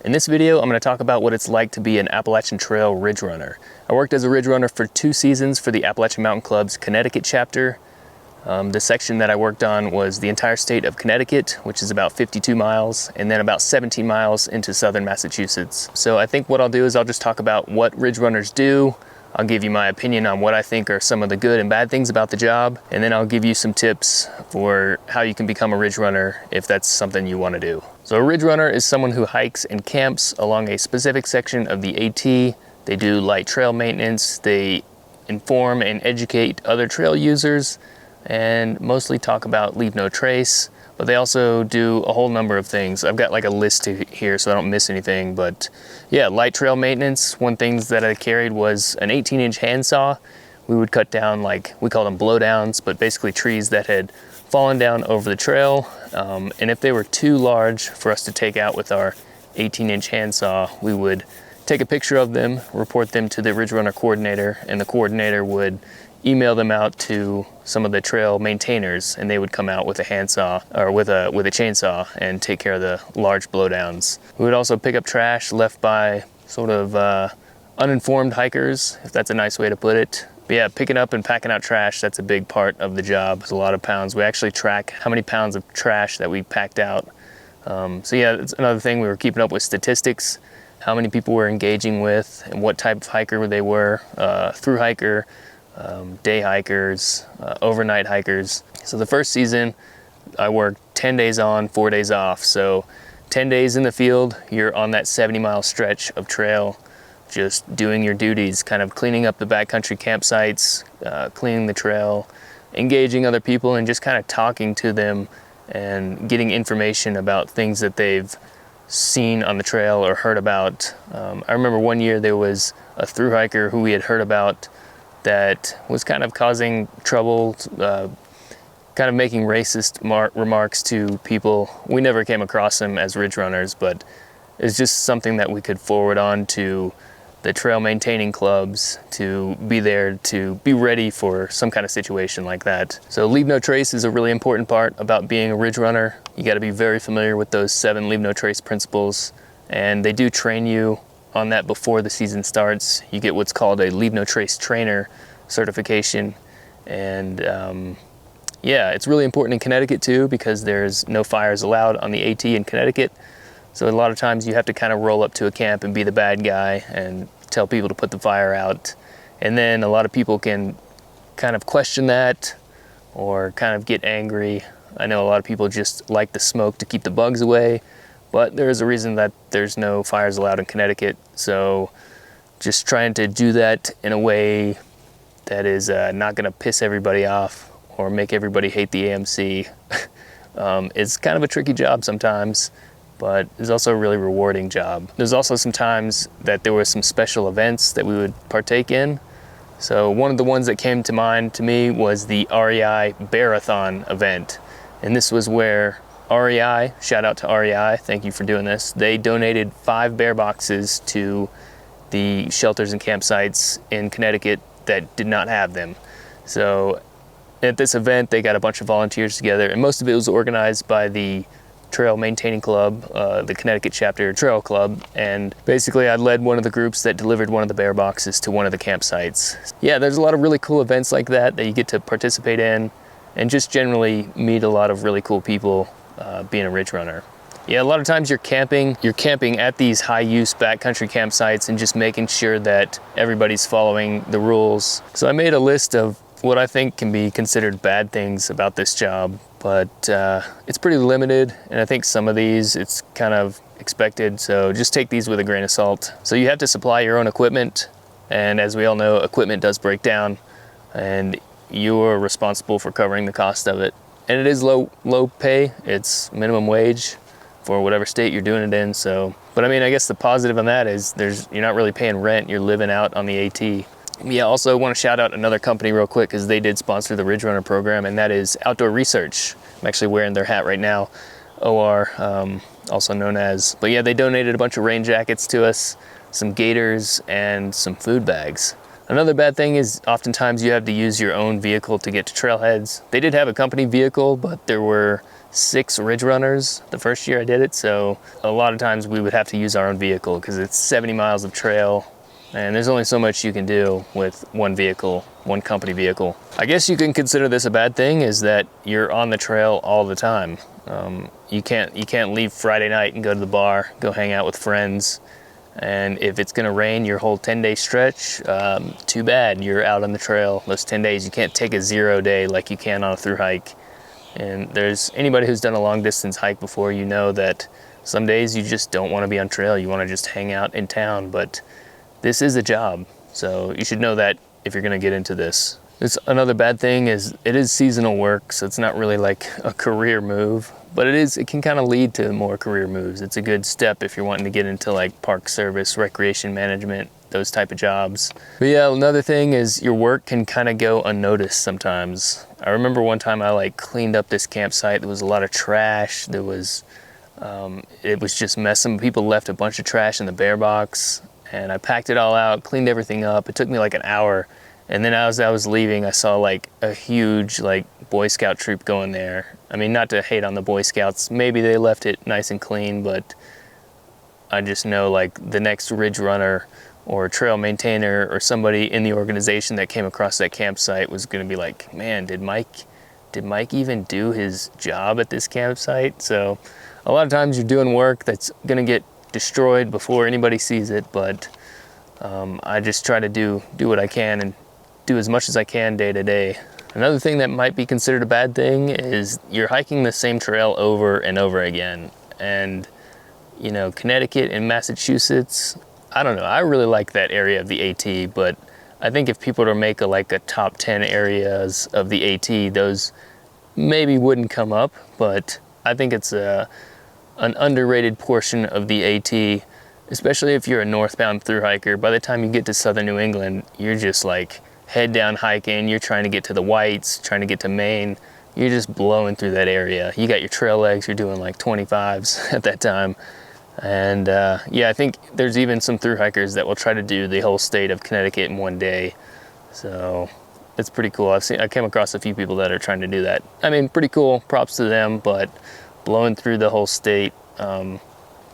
In this video, I'm going to talk about what it's like to be an Appalachian Trail Ridgerunner. I worked as a Ridgerunner for 2 seasons for the Appalachian Mountain Club's Connecticut chapter. The section that I worked on was the entire state of Connecticut, which is about 52 miles, and then about 17 miles into southern Massachusetts. So I think what I'll do is I'll just talk about what Ridgerunners do. I'll give you my opinion on what I think are some of the good and bad things about the job, and then I'll give you some tips for how you can become a Ridgerunner if that's something you want to do. So a Ridgerunner is someone who hikes and camps along a specific section of the AT. They do light trail maintenance, they inform and educate other trail users, and mostly talk about leave no trace, but they also do a whole number of things. I've got like a list here so I don't miss anything, but yeah, light trail maintenance. One thing that I carried was an 18-inch handsaw. We would cut down, like, we call them blowdowns, but basically trees that had fallen down over the trail. And if they were too large for us to take out with our 18-inch handsaw, we would take a picture of them, report them to the Ridgerunner coordinator, and the coordinator would email them out to some of the trail maintainers, and they would come out with a handsaw or with a chainsaw and take care of the large blowdowns. We would also pick up trash left by sort of uninformed hikers, if that's a nice way to put it. But yeah, picking up and packing out trash, that's a big part of the job. It's a lot of pounds. We actually track how many pounds of trash that we packed out. So yeah, it's another thing. We were keeping up with statistics, how many people we're engaging with and what type of hiker they were, through hiker, day hikers, overnight hikers. So the first season I worked 10 days on, 4 days off. So 10 days in the field, you're on that 70-mile stretch of trail, just doing your duties, kind of cleaning up the backcountry campsites, cleaning the trail, engaging other people, and just kind of talking to them and getting information about things that they've seen on the trail or heard about. I remember one year there was a through hiker who we had heard about that was kind of causing trouble, kind of making racist remarks to people. We never came across him as Ridgerunners, but it's just something that we could forward on to the trail maintaining clubs to be there, to be ready for some kind of situation like that. So leave no trace is a really important part about being a Ridgerunner. You got to be very familiar with those 7 leave no trace principles, and they do train you on that before the season starts. You get what's called a leave no trace trainer certification, and yeah, it's really important in Connecticut too, because there's no fires allowed on the AT in Connecticut. So a lot of times you have to kind of roll up to a camp and be the bad guy and tell people to put the fire out. And then a lot of people can kind of question that or kind of get angry. I know a lot of people just like the smoke to keep the bugs away, but there is a reason that there's no fires allowed in Connecticut. So just trying to do that in a way that is not going to piss everybody off or make everybody hate the AMC is kind of a tricky job sometimes, but it's also a really rewarding job. There's also some times that there were some special events that we would partake in. So one of the ones that came to mind to me was the REI Barathon event. And this was where REI, shout out to REI, thank you for doing this. They donated 5 bear boxes to the shelters and campsites in Connecticut that did not have them. So at this event, they got a bunch of volunteers together, and most of it was organized by the Trail Maintaining Club, the Connecticut chapter trail club, and basically I led one of the groups that delivered one of the bear boxes to one of the campsites. Yeah, there's a lot of really cool events like that you get to participate in, and just generally meet a lot of really cool people being a Ridgerunner. Yeah, a lot of times you're camping at these high-use backcountry campsites and just making sure that everybody's following the rules. So I made a list of what I think can be considered bad things about this job, but it's pretty limited, and I think some of these it's kind of expected, so just take these with a grain of salt. So you have to supply your own equipment, and as we all know, equipment does break down, and you're responsible for covering the cost of it. And it is low pay, it's minimum wage for whatever state you're doing it in. So, but I mean, I guess the positive on that is you're not really paying rent, you're living out on the AT. Yeah, also want to shout out another company real quick, because they did sponsor the Ridgerunner program, and that is Outdoor Research. I'm actually wearing their hat right now, OR, also known as. But yeah, they donated a bunch of rain jackets to us, some gaiters, and some food bags. Another bad thing is oftentimes you have to use your own vehicle to get to trailheads. They did have a company vehicle, but there were 6 Ridgerunners the first year I did it, so a lot of times we would have to use our own vehicle because it's 70 miles of trail, and there's only so much you can do with one vehicle, one company vehicle. I guess you can consider this a bad thing, is that you're on the trail all the time. You can't leave Friday night and go to the bar, go hang out with friends, and if it's gonna rain your whole 10-day stretch, too bad, you're out on the trail those 10 days. You can't take a 0 day like you can on a through hike. And there's anybody who's done a long distance hike before, you know that some days you just don't want to be on trail, you want to just hang out in town, but this is a job, so you should know that if you're going to get into this. Another bad thing is it is seasonal work, so it's not really like a career move, but it can kind of lead to more career moves. It's a good step if you're wanting to get into like park service, recreation management, those type of jobs. But yeah, another thing is your work can kind of go unnoticed sometimes. I remember one time I like cleaned up this campsite. There was a lot of trash. It was just messing. People left a bunch of trash in the bear box, and I packed it all out, cleaned everything up. It took me like an hour. And then as I was leaving, I saw like a huge like Boy Scout troop going there. I mean, not to hate on the Boy Scouts, maybe they left it nice and clean, but I just know like the next ridge runner or trail maintainer or somebody in the organization that came across that campsite was gonna be like, man, did Mike even do his job at this campsite? So a lot of times you're doing work that's gonna get destroyed before anybody sees it, but I just try to do what I can and do as much as I can day to day. Another thing that might be considered a bad thing is you're hiking the same trail over and over again. And you know, Connecticut and Massachusetts, I don't know, I really like that area of the AT, but I think if people were to make a top 10 areas of the AT, those maybe wouldn't come up, but I think it's an underrated portion of the AT, especially if you're a northbound thru hiker. By the time you get to southern New England, you're just like head down hiking, you're trying to get to the Whites, trying to get to Maine, you're just blowing through that area. You got your trail legs, you're doing like 25s at that time. And yeah, I think there's even some thru hikers that will try to do the whole state of Connecticut in one day. So it's pretty cool. I came across a few people that are trying to do that. I mean, pretty cool, props to them, but blowing through the whole state,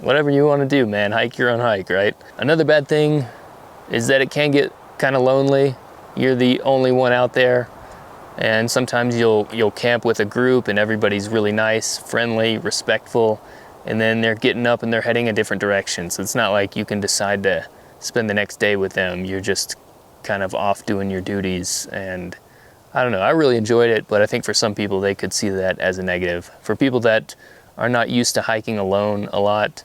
whatever you want to do, man, hike your own hike, right? Another bad thing is that it can get kind of lonely. You're the only one out there, and sometimes you'll camp with a group and everybody's really nice, friendly, respectful, and then they're getting up and they're heading a different direction. So it's not like you can decide to spend the next day with them. You're just kind of off doing your duties, and I don't know, I really enjoyed it, but I think for some people they could see that as a negative. For people that are not used to hiking alone a lot,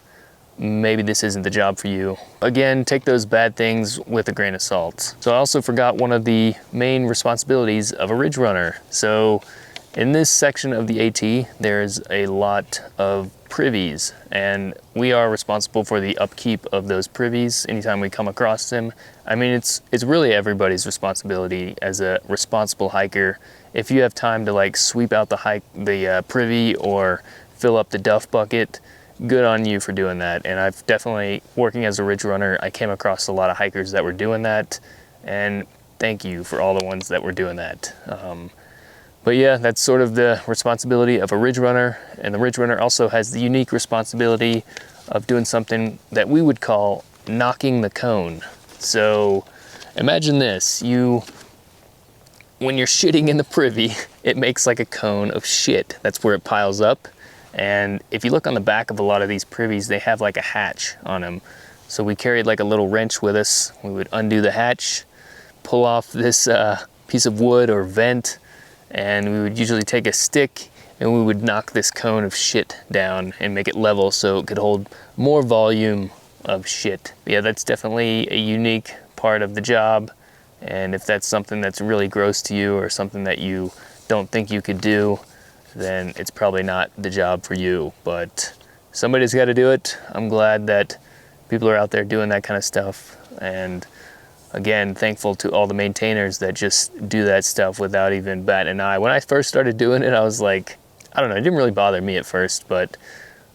maybe this isn't the job for you. Again, take those bad things with a grain of salt. So I also forgot one of the main responsibilities of a ridge runner. So in this section of the AT, there's a lot of privies, and we are responsible for the upkeep of those privies anytime we come across them. I mean, it's really everybody's responsibility as a responsible hiker. If you have time to like sweep out the privy or fill up the duff bucket, good on you for doing that. And I've definitely, working as a ridge runner, I came across a lot of hikers that were doing that, and thank you for all the ones that were doing that. But yeah, that's sort of the responsibility of a ridge runner, and the ridge runner also has the unique responsibility of doing something that we would call knocking the cone. So imagine this, when you're shitting in the privy, it makes like a cone of shit. That's where it piles up. And if you look on the back of a lot of these privies, they have like a hatch on them. So we carried like a little wrench with us. We would undo the hatch, pull off this piece of wood or vent, and we would usually take a stick and we would knock this cone of shit down and make it level so it could hold more volume of shit. But yeah, that's definitely a unique part of the job. And if that's something that's really gross to you or something that you don't think you could do, then it's probably not the job for you, but somebody's got to do it. I'm glad that people are out there doing that kind of stuff, and again, thankful to all the maintainers that just do that stuff without even batting an eye. When I first started doing it, I was like, I don't know, it didn't really bother me at first, but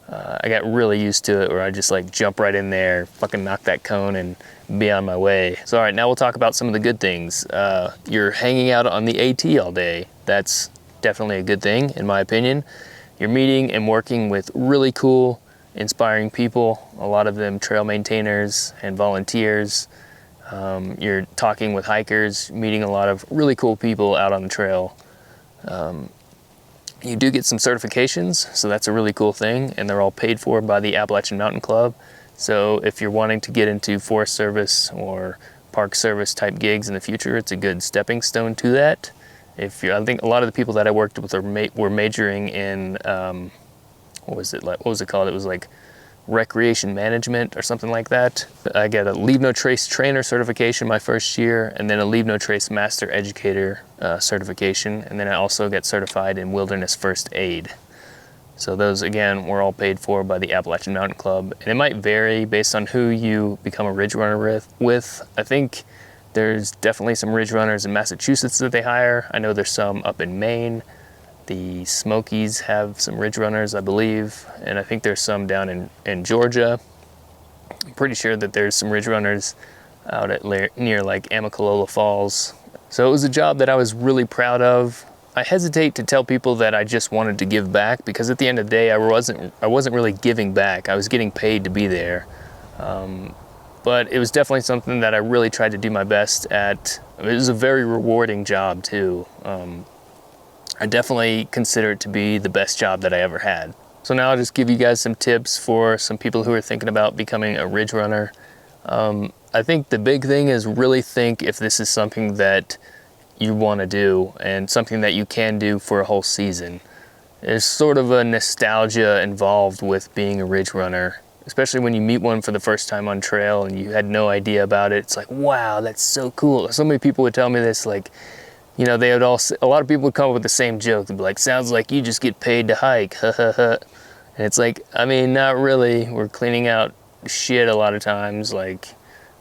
I got really used to it, where I just like jump right in there, fucking knock that cone and be on my way. So all right, now we'll talk about some of the good things. You're hanging out on the AT all day. That's definitely a good thing, in my opinion. you're meeting and working with really cool, inspiring people, a lot of them trail maintainers and volunteers. You're talking with hikers, meeting a lot of really cool people out on the trail. You do get some certifications, so that's a really cool thing, and they're all paid for by the Appalachian Mountain Club. So if you're wanting to get into Forest Service or Park Service type gigs in the future, it's a good stepping stone to that. I think a lot of the people that I worked with were majoring in, what was it called? It was like recreation management or something like that. I got a Leave No Trace trainer certification my first year, and then a Leave No Trace master educator certification, and then I also got certified in wilderness first aid. So those, again, were all paid for by the Appalachian Mountain Club, and it might vary based on who you become a Ridgerunner with. I think there's definitely some Ridgerunners in Massachusetts that they hire. I know there's some up in Maine. The Smokies have some Ridgerunners, I believe, and I think there's some down in Georgia. I'm pretty sure that there's some Ridgerunners out at near like Amicalola Falls. So it was a job that I was really proud of. I hesitate to tell people that I just wanted to give back, because at the end of the day, I wasn't really giving back. I was getting paid to be there. But it was definitely something that I really tried to do my best at. It was a very rewarding job too. I definitely consider it to be the best job that I ever had. So now I'll just give you guys some tips for some people who are thinking about becoming a Ridgerunner. I think the big thing is really think if this is something that you want to do and something that you can do for a whole season. There's sort of a nostalgia involved with being a Ridgerunner, especially when you meet one for the first time on trail and you had no idea about it. It's like, wow, that's so cool. So many people would tell me this, like, you know, a lot of people would come up with the same joke. They'd be like, sounds like you just get paid to hike, ha ha ha. And it's like, I mean, not really. We're cleaning out shit a lot of times, like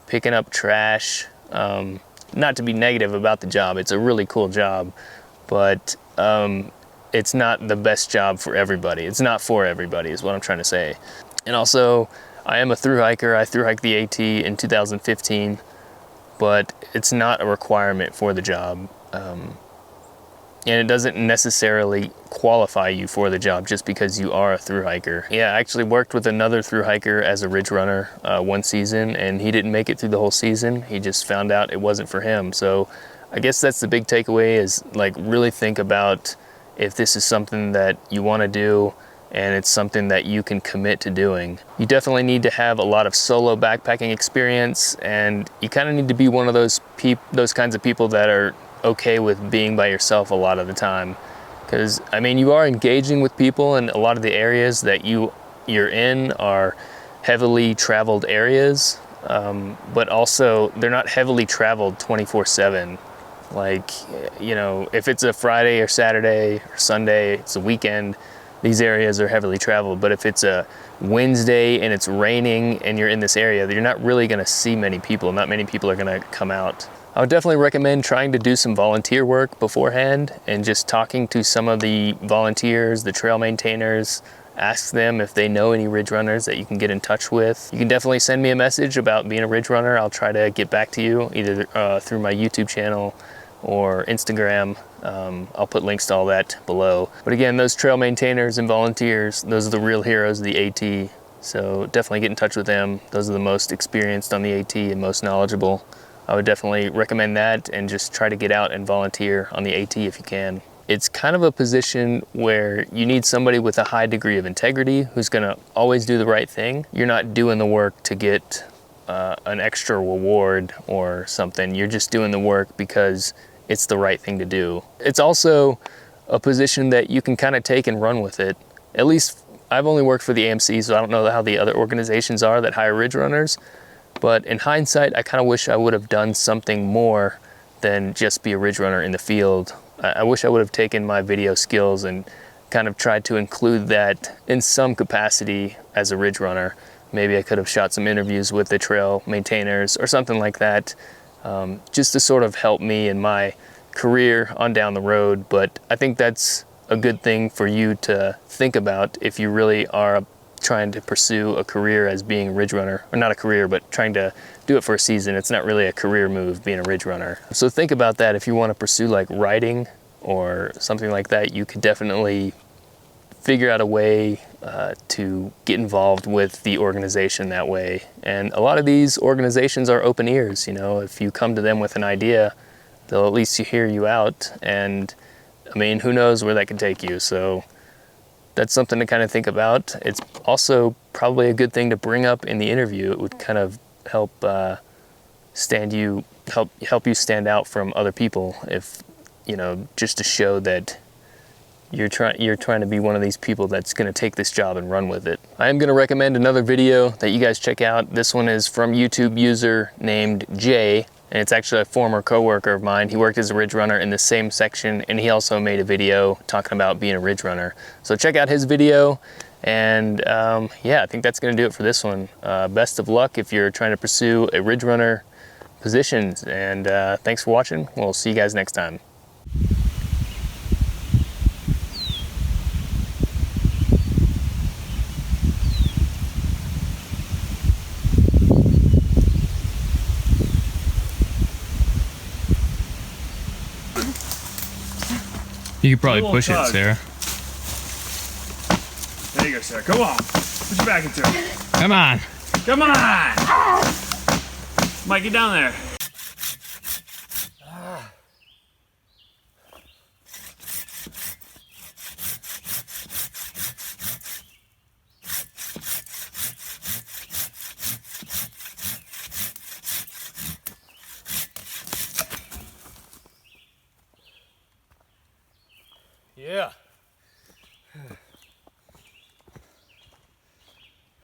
picking up trash. Not to be negative about the job, it's a really cool job, but it's not the best job for everybody. It's not for everybody is what I'm trying to say. And also, I am a thru hiker. I thru hiked the AT in 2015, but it's not a requirement for the job. And it doesn't necessarily qualify you for the job just because you are a thru hiker. Yeah, I actually worked with another thru hiker as a Ridgerunner one season, and he didn't make it through the whole season. He just found out it wasn't for him. So I guess that's the big takeaway, is like really think about if this is something that you want to do and it's something that you can commit to doing. You definitely need to have a lot of solo backpacking experience, and you kind of need to be one of those kinds of people that are okay with being by yourself a lot of the time. Because, I mean, you are engaging with people, and a lot of the areas that you're in are heavily traveled areas, but also they're not heavily traveled 24/7. Like, you know, if it's a Friday or Saturday or Sunday, it's a weekend, these areas are heavily traveled. But if it's a Wednesday and it's raining and you're in this area, you're not really gonna see many people. Not many people are gonna come out. I would definitely recommend trying to do some volunteer work beforehand and just talking to some of the volunteers, the trail maintainers. Ask them if they know any Ridgerunners that you can get in touch with. You can definitely send me a message about being a Ridgerunner. I'll try to get back to you either through my YouTube channel or Instagram. I'll put links to all that below. But again, those trail maintainers and volunteers, those are the real heroes of the AT. So definitely get in touch with them. Those are the most experienced on the AT and most knowledgeable. I would definitely recommend that, and just try to get out and volunteer on the AT if you can. It's kind of a position where you need somebody with a high degree of integrity who's gonna always do the right thing. You're not doing the work to get an extra reward or something. You're just doing the work because it's the right thing to do. It's also a position that you can kind of take and run with it. At least I've only worked for the AMC, so I don't know how the other organizations are that hire Ridgerunners. But in hindsight, I kind of wish I would have done something more than just be a Ridgerunner in the field. I wish I would have taken my video skills and kind of tried to include that in some capacity as a Ridgerunner. Maybe I could have shot some interviews with the trail maintainers or something like that, just to sort of help me in my career on down the road. But I think that's a good thing for you to think about if you really are trying to pursue a career as being a Ridgerunner, or not a career, but trying to do it for a season. It's not really a career move being a Ridgerunner. So think about that. If you want to pursue like writing or something like that, you could definitely figure out a way to get involved with the organization that way. And a lot of these organizations are open ears. You know, if you come to them with an idea, they'll at least hear you out. And I mean, who knows where that could take you. So that's something to kind of think about. It's also probably a good thing to bring up in the interview. It would kind of help help you stand out from other people, if you know, just to show that you're trying to be one of these people that's going to take this job and run with it. I am going to recommend another video that you guys check out. This one is from YouTube user named Jay, and it's actually a former coworker of mine. He worked as a ridge runner in the same section, and he also made a video talking about being a ridge runner. So check out his video, and yeah, I think that's going to do it for this one. Best of luck if you're trying to pursue a ridge runner position, and thanks for watching. We'll see you guys next time. You could probably push it, Sarah. There you go, Sarah. Come on. Put your back into it. Come on. Come on! Mike, get down there. Yeah.